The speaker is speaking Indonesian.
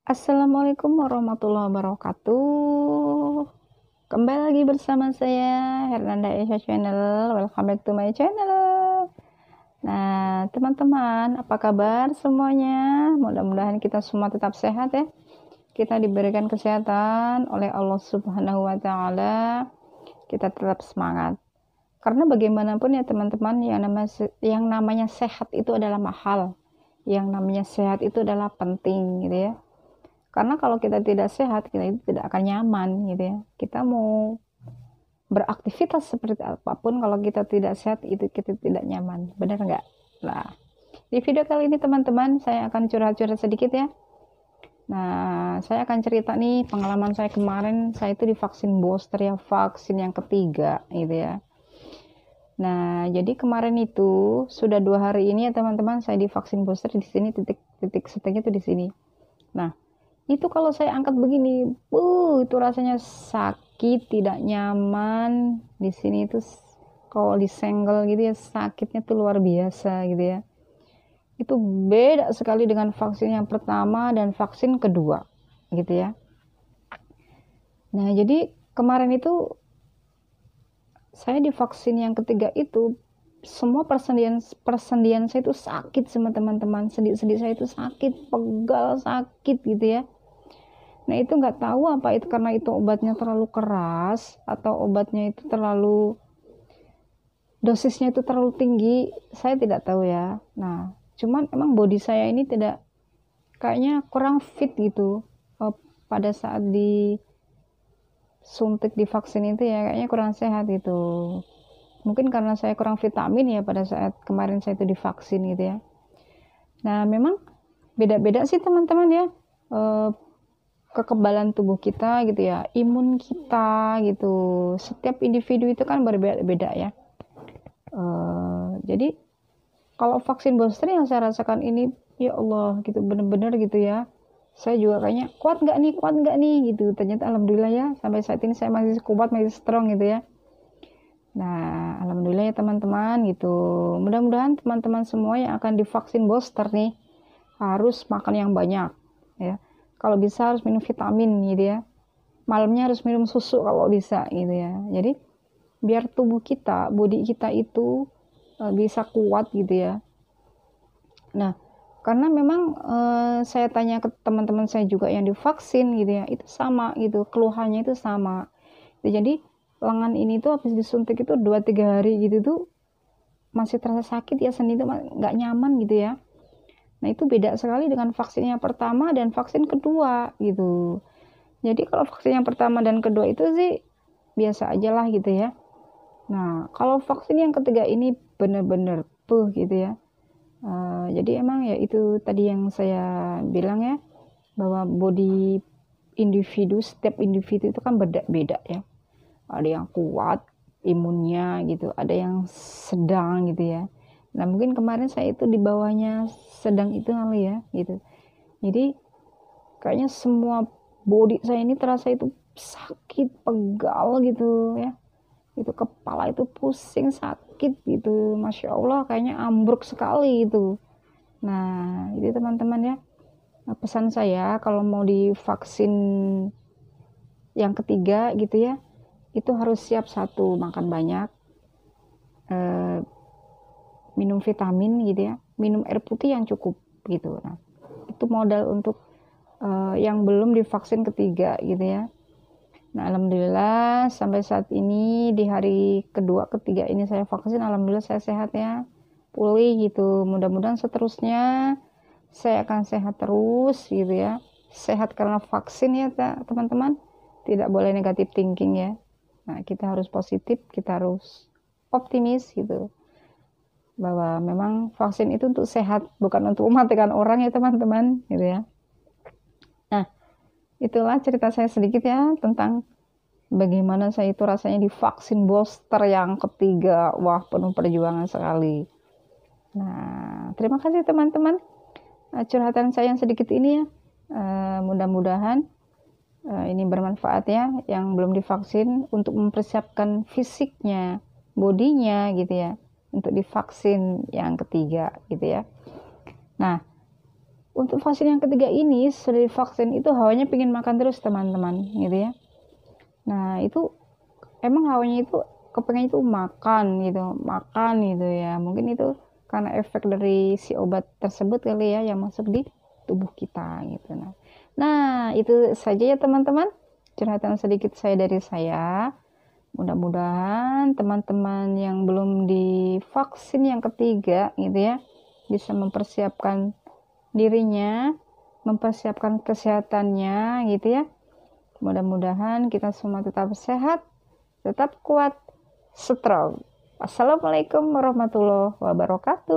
Assalamualaikum warahmatullahi wabarakatuh. Kembali lagi bersama saya Hernanda Asia Channel. Welcome back to my channel. Nah, teman-teman, apa kabar semuanya? Mudah-mudahan kita semua tetap sehat ya. Kita diberikan kesehatan oleh Allah Subhanahu wa taala. Kita tetap semangat. Karena bagaimanapun ya teman-teman, yang namanya sehat itu adalah mahal. Yang namanya sehat itu adalah penting gitu ya. Karena kalau kita tidak sehat, kita itu tidak akan nyaman gitu ya. Kita mau beraktivitas seperti apapun, kalau kita tidak sehat, itu kita tidak nyaman. Benar nggak? Nah, di video kali ini teman-teman, saya akan curhat-curhat sedikit ya. Nah, saya akan cerita nih pengalaman saya kemarin, saya itu divaksin booster ya, vaksin yang ketiga gitu ya. Nah, jadi kemarin itu sudah 2 hari ini ya teman-teman, saya divaksin booster di sini titik setengah itu di sini. Nah, itu kalau saya angkat begini, itu rasanya sakit, tidak nyaman. Di sini itu kalau disenggol gitu ya, sakitnya tuh luar biasa gitu ya. Itu beda sekali dengan vaksin yang pertama dan vaksin kedua gitu ya. Nah, jadi kemarin itu saya divaksin yang ketiga itu semua persendian saya itu sakit sama teman-teman. Sendi-sendi saya itu sakit, pegal, sakit gitu ya. Nah, itu nggak tahu apa itu karena itu obatnya terlalu keras atau obatnya itu dosisnya itu terlalu tinggi, saya tidak tahu ya. Nah, cuman emang body saya ini kayaknya kurang fit gitu. Pada saat disuntik di vaksin itu ya kayaknya kurang sehat gitu. Mungkin karena saya kurang vitamin ya pada saat kemarin saya itu divaksin gitu ya. Nah, memang beda-beda sih teman-teman ya. Kekebalan tubuh kita gitu ya, imun kita gitu. Setiap individu itu kan berbeda-beda ya. Jadi kalau vaksin booster yang saya rasakan ini, ya Allah gitu, bener-bener gitu ya. Saya juga kayaknya kuat nggak nih gitu. Ternyata alhamdulillah ya, sampai saat ini saya masih kuat, masih strong gitu ya. Nah, alhamdulillah ya teman-teman gitu. Mudah-mudahan teman-teman semua yang akan divaksin booster nih harus makan yang banyak ya. Kalau bisa harus minum vitamin gitu ya. Malamnya harus minum susu kalau bisa gitu ya. Jadi biar tubuh kita, body kita itu bisa kuat gitu ya. Nah, karena memang saya tanya ke teman-teman saya juga yang divaksin gitu ya, itu sama gitu, keluhannya itu sama. Jadi lengan ini tuh habis disuntik itu 2-3 hari gitu tuh masih terasa sakit ya, sendi itu nggak nyaman gitu ya. Nah, itu beda sekali dengan vaksin yang pertama dan vaksin kedua gitu. Jadi kalau vaksin yang pertama dan kedua itu sih biasa aja lah gitu ya. Nah, kalau vaksin yang ketiga ini benar-benar gitu ya. Jadi emang ya itu tadi yang saya bilang ya, bahwa body individu, setiap individu itu kan beda-beda ya. Ada yang kuat imunnya gitu, ada yang sedang gitu ya. Nah, mungkin kemarin saya itu di bawahnya sedang itu kali ya gitu. Jadi kayaknya semua body saya ini terasa itu sakit, pegal gitu ya. Itu kepala itu pusing, sakit gitu. Masya Allah, kayaknya ambruk sekali itu. Nah, jadi teman-teman ya, pesan saya kalau mau divaksin yang ketiga gitu ya, itu harus siap satu, makan banyak, eh, minum vitamin gitu ya, minum air putih yang cukup gitu. Nah, itu modal untuk yang belum divaksin ketiga gitu ya. Nah, alhamdulillah sampai saat ini di hari kedua ketiga ini saya vaksin, alhamdulillah saya sehat ya, pulih gitu. Mudah-mudahan seterusnya saya akan sehat terus gitu ya. Sehat karena vaksin ya teman-teman, tidak boleh negatif thinking ya. Nah, kita harus positif, kita harus optimis gitu, bahwa memang vaksin itu untuk sehat, bukan untuk mematikan orang ya teman-teman gitu ya. Nah, itulah cerita saya sedikit ya tentang bagaimana saya itu rasanya divaksin booster yang ketiga. Wah, penuh perjuangan sekali. Nah, terima kasih teman-teman. Curhatan saya yang sedikit ini ya. Mudah-mudahan ini bermanfaat ya, yang belum divaksin, untuk mempersiapkan fisiknya, bodinya gitu ya, untuk divaksin yang ketiga gitu ya. Nah, untuk vaksin yang ketiga ini, setelah divaksin itu hawanya pengen makan terus teman-teman gitu ya. Nah itu emang hawanya itu kepengen itu makan gitu ya, mungkin itu karena efek dari si obat tersebut kali ya yang masuk di tubuh kita gitu. Nah itu saja ya teman-teman, curhatan sedikit saya dari saya. Mudah-mudahan teman-teman yang belum divaksin yang ketiga gitu ya bisa mempersiapkan dirinya, mempersiapkan kesehatannya gitu ya. Mudah-mudahan kita semua tetap sehat, tetap kuat, strong. Assalamualaikum warahmatullahi wabarakatuh.